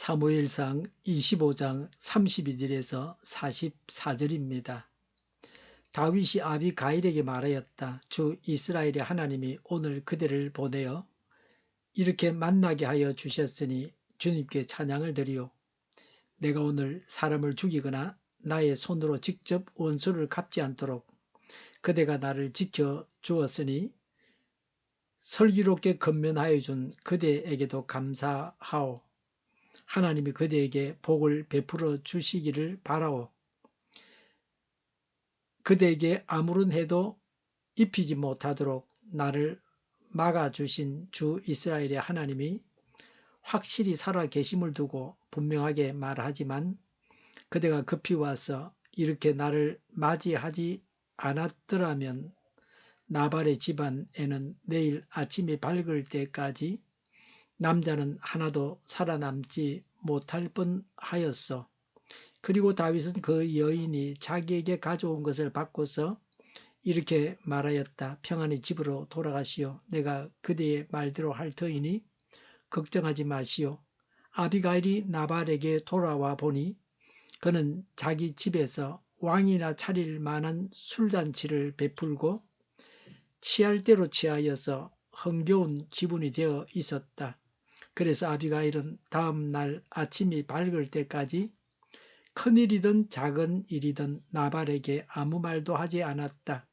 사무엘상 25장 32절에서 44절입니다. 다윗이 아비가일에게 말하였다. 주 이스라엘의 하나님이 오늘 그대를 보내어 이렇게 만나게 하여 주셨으니 주님께 찬양을 드리오. 내가 오늘 사람을 죽이거나 나의 손으로 직접 원수를 갚지 않도록 그대가 나를 지켜 주었으니 슬기롭게 건면하여 준 그대에게도 감사하오. 하나님이 그대에게 복을 베풀어 주시기를 바라오. 그대에게 아무런 해도 입히지 못하도록 나를 막아주신 주 이스라엘의 하나님이 확실히 살아 계심을 두고 분명하게 말하지만 그대가 급히 와서 이렇게 나를 맞이하지 않았더라면 나발의 집안에는 내일 아침이 밝을 때까지 남자는 하나도 살아남지 못할 뻔하였소. 그리고 다윗은 그 여인이 자기에게 가져온 것을 받고서 이렇게 말하였다. 평안히 집으로 돌아가시오. 내가 그대의 말대로 할 터이니 걱정하지 마시오. 아비가일이 나발에게 돌아와 보니 그는 자기 집에서 왕이나 차릴 만한 술잔치를 베풀고 취할 대로 취하여서 흥겨운 기분이 되어 있었다. 그래서 아비가일은 다음 날 아침이 밝을 때까지 큰일이든 작은 일이든 나발에게 아무 말도 하지 않았다.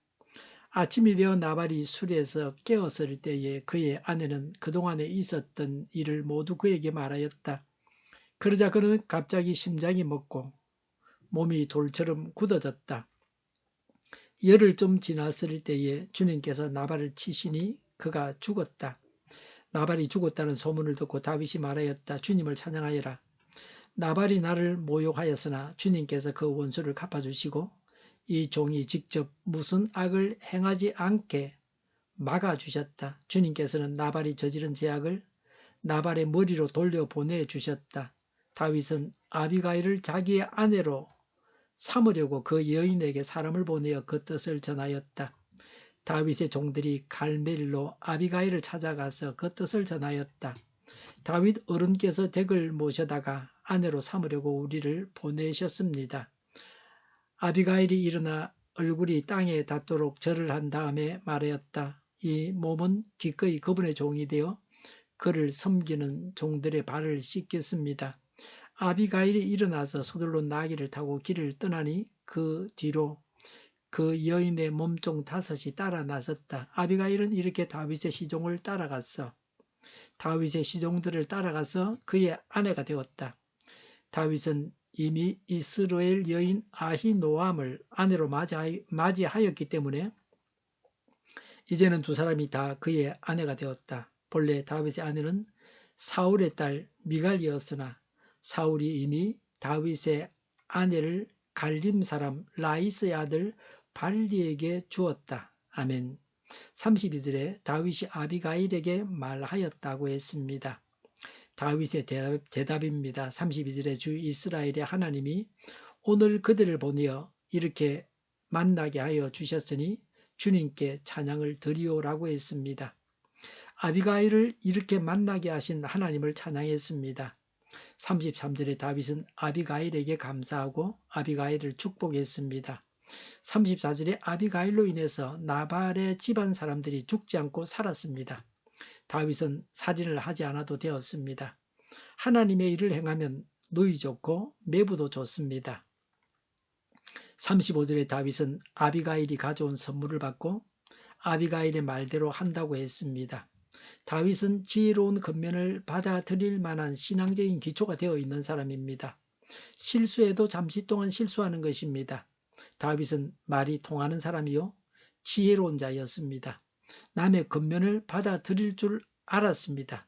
아침이 되어 나발이 술에서 깨었을 때에 그의 아내는 그동안에 있었던 일을 모두 그에게 말하였다. 그러자 그는 갑자기 심장이 멎고 몸이 돌처럼 굳어졌다. 열흘 좀 지났을 때에 주님께서 나발을 치시니 그가 죽었다. 나발이 죽었다는 소문을 듣고 다윗이 말하였다. 주님을 찬양하여라. 나발이 나를 모욕하였으나 주님께서 그 원수를 갚아주시고 이 종이 직접 무슨 악을 행하지 않게 막아주셨다. 주님께서는 나발이 저지른 죄악을 나발의 머리로 돌려보내주셨다. 다윗은 아비가일을 자기의 아내로 삼으려고 그 여인에게 사람을 보내어 그 뜻을 전하였다. 다윗의 종들이 갈멜로 아비가일을 찾아가서 그 뜻을 전하였다. 다윗 어른께서 댁을 모셔다가 아내로 삼으려고 우리를 보내셨습니다. 아비가일이 일어나 얼굴이 땅에 닿도록 절을 한 다음에 말하였다. 이 몸은 기꺼이 그분의 종이 되어 그를 섬기는 종들의 발을 씻겠습니다. 아비가일이 일어나서 서둘러 나귀를 타고 길을 떠나니 그 뒤로 그 여인의 몸종 5이 따라 나섰다. 아비가일은 이렇게 다윗의 시종을 따라갔어. 다윗의 시종들을 따라가서 그의 아내가 되었다. 다윗은 이미 이스라엘 여인 아히노암을 아내로 맞이하였기 때문에 이제는 두 사람이 다 그의 아내가 되었다. 본래 다윗의 아내는 사울의 딸 미갈이었으나 사울이 이미 다윗의 아내를 갈림 사람 라이스의 아들 발리에게 주었다. 아멘. 32절에 다윗이 아비가일에게 말하였다고 했습니다. 다윗의 대답입니다. 32절에 주 이스라엘의 하나님이 오늘 그들을 보내어 이렇게 만나게 하여 주셨으니 주님께 찬양을 드리오라고 했습니다. 아비가일을 이렇게 만나게 하신 하나님을 찬양했습니다. 33절에 다윗은 아비가일에게 감사하고 아비가일을 축복했습니다. 34절에 아비가일로 인해서 나발의 집안 사람들이 죽지 않고 살았습니다. 다윗은 살인을 하지 않아도 되었습니다. 하나님의 일을 행하면 누이 좋고 매부도 좋습니다. 35절에 다윗은 아비가일이 가져온 선물을 받고 아비가일의 말대로 한다고 했습니다. 다윗은 지혜로운 권면을 받아들일 만한 신앙적인 기초가 되어 있는 사람입니다. 실수해도 잠시 동안 실수하는 것입니다. 다윗은 말이 통하는 사람이요 지혜로운 자였습니다. 남의 권면을 받아들일 줄 알았습니다.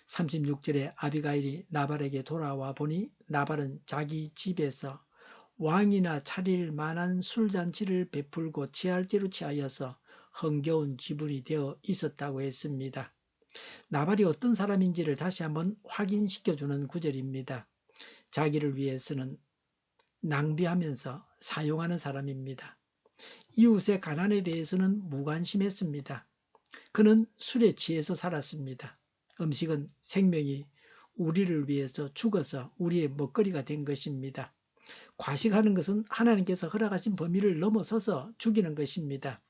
36절에 아비가일이 나발에게 돌아와 보니 나발은 자기 집에서 왕이나 차릴 만한 술잔치를 베풀고 취할 대로 취하여서 흥겨운 기분이 되어 있었다고 했습니다. 나발이 어떤 사람인지를 다시 한번 확인시켜주는 구절입니다. 자기를 위해서는 낭비하면서 사용하는 사람입니다. 이웃의 가난에 대해서는 무관심했습니다. 그는 술에 취해서 살았습니다. 음식은 생명이 우리를 위해서 죽어서 우리의 먹거리가 된 것입니다. 과식하는 것은 하나님께서 허락하신 범위를 넘어서서 죽이는 것입니다.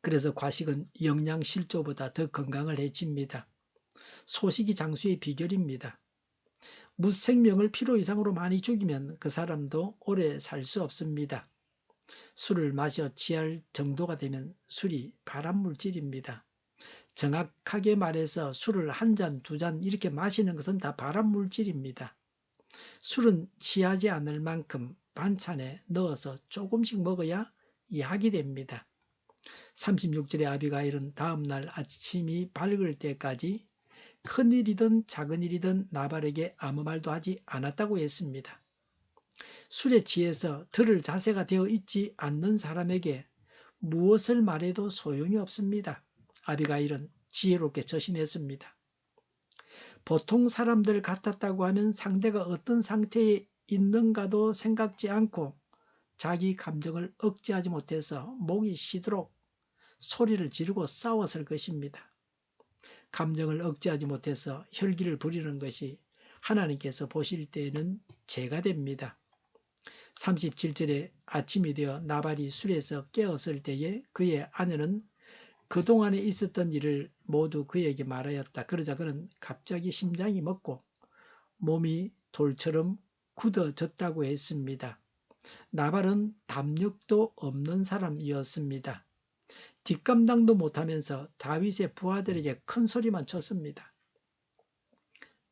그래서 과식은 영양실조보다 더 건강을 해칩니다. 소식이 장수의 비결입니다. 무생명을 필요 이상으로 많이 죽이면 그 사람도 오래 살 수 없습니다. 술을 마셔 취할 정도가 되면 술이 발암물질입니다. 정확하게 말해서 술을 한 잔, 두 잔 이렇게 마시는 것은 다 발암물질입니다. 술은 취하지 않을 만큼 반찬에 넣어서 조금씩 먹어야 약이 됩니다. 36절의 아비가일은 다음날 아침이 밝을 때까지 큰일이든 작은 일이든 나발에게 아무 말도 하지 않았다고 했습니다. 술에 취해서 들을 자세가 되어 있지 않는 사람에게 무엇을 말해도 소용이 없습니다. 아비가일은 지혜롭게 처신했습니다. 보통 사람들 같았다고 하면 상대가 어떤 상태에 있는가도 생각지 않고 자기 감정을 억제하지 못해서 목이 쉬도록 소리를 지르고 싸웠을 것입니다. 감정을 억제하지 못해서 혈기를 부리는 것이 하나님께서 보실 때에는 죄가 됩니다. 37절에 아침이 되어 나발이 술에서 깨었을 때에 그의 아내는 그동안에 있었던 일을 모두 그에게 말하였다. 그러자 그는 갑자기 심장이 멎고 몸이 돌처럼 굳어졌다고 했습니다. 나발은 담력도 없는 사람이었습니다. 뒷감당도 못하면서 다윗의 부하들에게 큰 소리만 쳤습니다.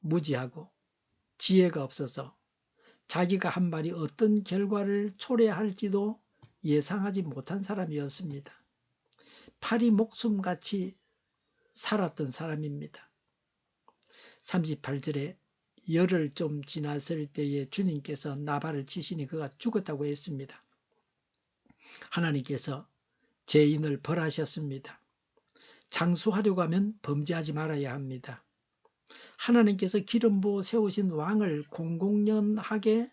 무지하고 지혜가 없어서 자기가 한 말이 어떤 결과를 초래할지도 예상하지 못한 사람이었습니다. 파리 목숨같이 살았던 사람입니다. 38절에 열흘 좀 지났을 때에 주님께서 나발을 치시니 그가 죽었다고 했습니다. 하나님께서 죄인을 벌하셨습니다. 장수하려고 하면 범죄하지 말아야 합니다. 하나님께서 기름 부어 세우신 왕을 공공연하게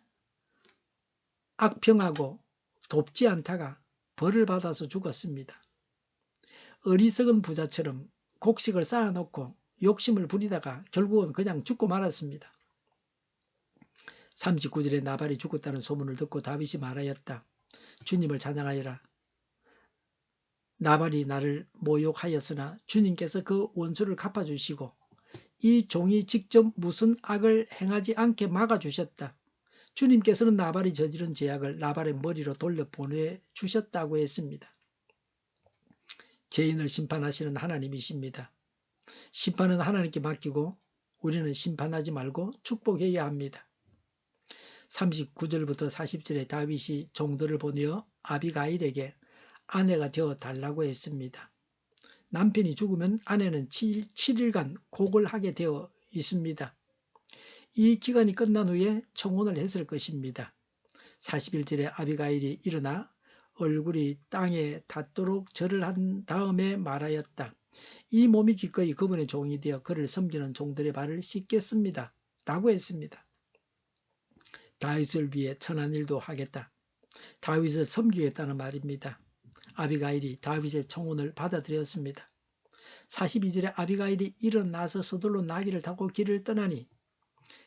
악평하고 돕지 않다가 벌을 받아서 죽었습니다. 어리석은 부자처럼 곡식을 쌓아놓고 욕심을 부리다가 결국은 그냥 죽고 말았습니다. 39절에 나발이 죽었다는 소문을 듣고 다윗이 말하였다. 주님을 찬양하여라. 나발이 나를 모욕하였으나 주님께서 그 원수를 갚아주시고 이 종이 직접 무슨 악을 행하지 않게 막아주셨다. 주님께서는 나발이 저지른 죄악을 나발의 머리로 돌려보내주셨다고 했습니다. 죄인을 심판하시는 하나님이십니다. 심판은 하나님께 맡기고 우리는 심판하지 말고 축복해야 합니다. 39절부터 40절에 다윗이 종들을 보내어 아비가일에게 아내가 되어 달라고 했습니다. 남편이 죽으면 아내는 7일간 곡을 하게 되어 있습니다. 이 기간이 끝난 후에 청혼을 했을 것입니다. 41절에 아비가일이 일어나 얼굴이 땅에 닿도록 절을 한 다음에 말하였다. 이 몸이 기꺼이 그분의 종이 되어 그를 섬기는 종들의 발을 씻겠습니다. 라고 했습니다. 다윗을 위해 천한 일도 하겠다. 다윗을 섬기겠다는 말입니다. 아비가일이 다윗의 청혼을 받아들였습니다. 42절에 아비가일이 일어나서 서둘러 나귀를 타고 길을 떠나니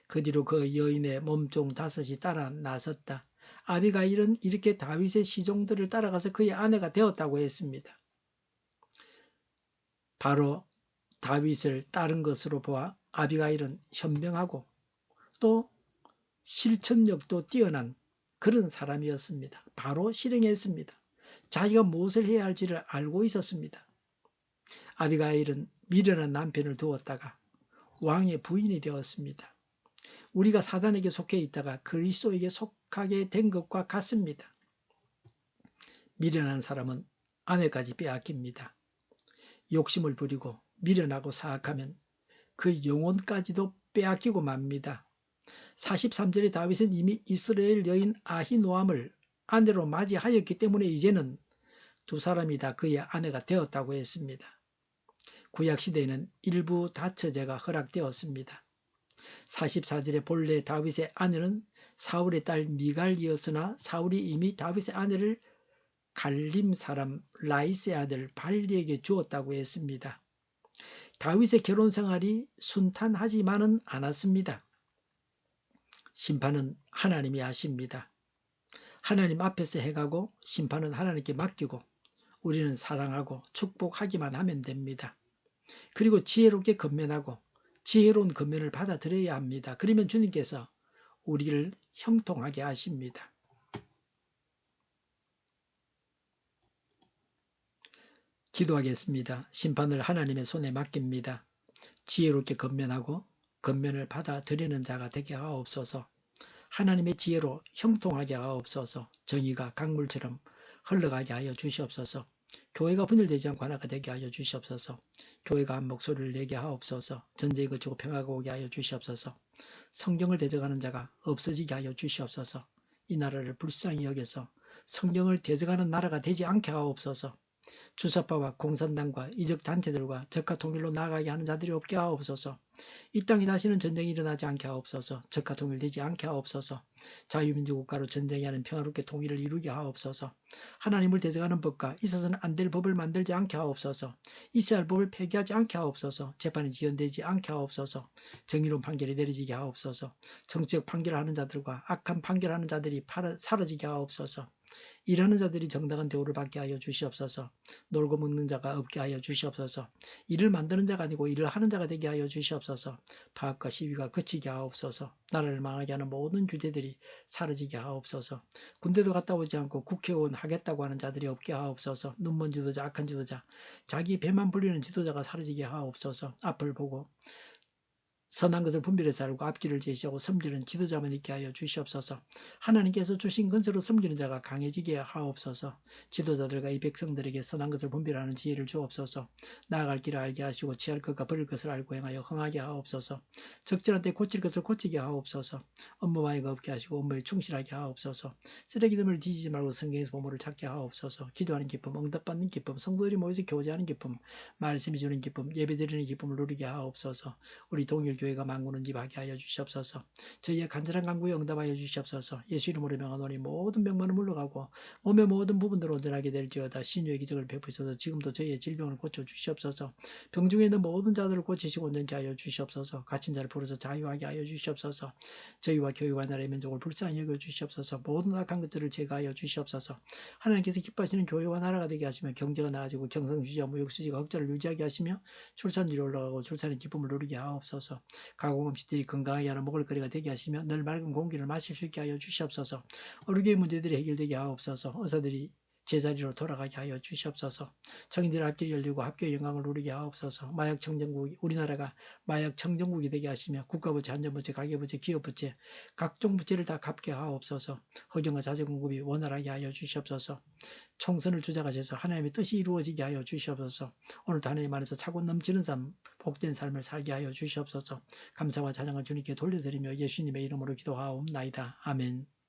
그 뒤로 그 여인의 몸종 5이 따라 나섰다. 아비가일은 이렇게 다윗의 시종들을 따라가서 그의 아내가 되었다고 했습니다. 바로 다윗을 따른 것으로 보아 아비가일은 현명하고 또 실천력도 뛰어난 그런 사람이었습니다. 바로 실행했습니다. 자기가 무엇을 해야 할지를 알고 있었습니다. 아비가일은 미련한 남편을 두었다가 왕의 부인이 되었습니다. 우리가 사단에게 속해 있다가 그리스도에게 속하게 된 것과 같습니다. 미련한 사람은 아내까지 빼앗깁니다. 욕심을 부리고 미련하고 사악하면 그 영혼까지도 빼앗기고 맙니다. 43절에 다윗은 이미 이스라엘 여인 아히노암을 아내로 맞이하였기 때문에 이제는 두 사람이 다 그의 아내가 되었다고 했습니다. 구약시대에는 일부 다처제가 허락되었습니다. 44절에 본래 다윗의 아내는 사울의 딸 미갈이었으나 사울이 이미 다윗의 아내를 갈림 사람 라이스의 아들 발리에게 주었다고 했습니다. 다윗의 결혼 생활이 순탄하지만은 않았습니다. 심판은 하나님이 하십니다. 하나님 앞에서 해가고 심판은 하나님께 맡기고 우리는 사랑하고 축복하기만 하면 됩니다. 그리고 지혜롭게 건면하고 지혜로운 건면을 받아들여야 합니다. 그러면 주님께서 우리를 형통하게 하십니다. 기도하겠습니다. 심판을 하나님의 손에 맡깁니다. 지혜롭게 건면하고 건면을 받아들이는 자가 되게 하옵소서. 하나님의 지혜로 형통하게 하옵소서. 정의가 강물처럼 흘러가게 하여 주시옵소서. 교회가 분열되지 않고 하나가 되게 하여 주시옵소서. 교회가 한 목소리를 내게 하옵소서. 전쟁이 그치고 평화가 오게 하여 주시옵소서. 성경을 대적하는 자가 없어지게 하여 주시옵소서. 이 나라를 불쌍히 여겨서 성경을 대적하는 나라가 되지 않게 하옵소서. 주사파와 공산당과 이적단체들과 적과 통일로 나아가게 하는 자들이 없게 하옵소서. 이 땅에 다시는 전쟁이 일어나지 않게 하옵소서. 적과 통일되지 않게 하옵소서. 자유민주국가로 전쟁이 하는 평화롭게 통일을 이루게 하옵소서. 하나님을 대적하는 법과 있어서는 안 될 법을 만들지 않게 하옵소서. 있어야 할 법을 폐기하지 않게 하옵소서. 재판이 지연되지 않게 하옵소서. 정의로운 판결이 내려지게 하옵소서. 정치적 판결하는 자들과 악한 판결하는 자들이 사라지게 하옵소서. 일하는 자들이 정당한 대우를 받게 하여 주시옵소서. 놀고 먹는 자가 없게 하여 주시옵소서. 일을 만드는 자가 아니고 일을 하는 자가 되게 하여 주시옵소서. 파업과 시위가 그치게 하옵소서. 나라를 망하게 하는 모든 규제들이 사라지게 하옵소서. 군대도 갔다 오지 않고 국회의원 하겠다고 하는 자들이 없게 하옵소서. 눈먼 지도자, 악한 지도자, 자기 배만 불리는 지도자가 사라지게 하옵소서. 앞을 보고 선한 것을 분별해서 알고 앞길을 제시하고 섬기는 지도자만 있게 하여 주시옵소서. 하나님께서 주신 건설로 섬기는 자가 강해지게 하옵소서. 지도자들과 이 백성들에게 선한 것을 분별하는 지혜를 주옵소서. 나아갈 길을 알게 하시고 취할 것과 버릴 것을 알고 행하여 흥하게 하옵소서. 적절한 때 고칠 것을 고치게 하옵소서. 업무 방해가 없게 하시고 업무에 충실하게 하옵소서. 쓰레기됨을 뒤지지 말고 성경에서 보물을 찾게 하옵소서. 기도하는 기쁨, 응답받는 기쁨, 성도들이 모여서 교제하는 기쁨, 말씀이 주는 기쁨, 예배드리는 기쁨을 누리게 하옵소서. 우리 동일교회가 만구는 집 하게 하여 주시옵소서. 저희의 간절한 간구에 응답하여 주시옵소서. 예수 이름으로 명하노니 모든 병만은 물러가고 몸의 모든 부분들을 온전하게 될지어다. 신유의 기적을 베푸셔서 지금도 저희의 질병을 고쳐 주시옵소서. 병중에 있는 모든 자들을 고치시고 온전케 하여 주시옵소서. 갇힌 자를 부르서 자유하게 하여 주시옵소서. 저희와 교회와 나라의 민족을 불쌍히 여겨 주시옵소서. 모든 악한 것들을 제거하여 주시옵소서. 하나님께서 기뻐하시는 교회와 나라가 되게 하시며 경제가 나아지고 경성주지와 무역수지가 흑자를 유지하게 하시며 출산율이 올라가고 출산의 기쁨을 누리게 하옵소서. 가공음식들이 건강하게 하는 먹을거리가 되게 하시며 늘 맑은 공기를 마실 수 있게 하여 주시옵소서. 의료계의 문제들이 해결되게 하옵소서. 의사들이 제자리로 돌아가게 하여 주시옵소서. 청인들 앞길이 열리고 학교의 영광을 누리게 하옵소서. 마약 청정국이 우리나라가 마약 청정국이 되게 하시며 국가부채, 안전부채, 가계부채, 기업부채 각종 부채를 다 갚게 하옵소서. 허경과 자재 공급이 원활하게 하여 주시옵소서. 총선을 주장하셔서 하나님의 뜻이 이루어지게 하여 주시옵소서. 오늘도 하나님 안에서 차고 넘치는 삶, 복된 삶을 살게 하여 주시옵소서. 감사와 찬양을 주님께 돌려드리며 예수님의 이름으로 기도하옵나이다. 아멘.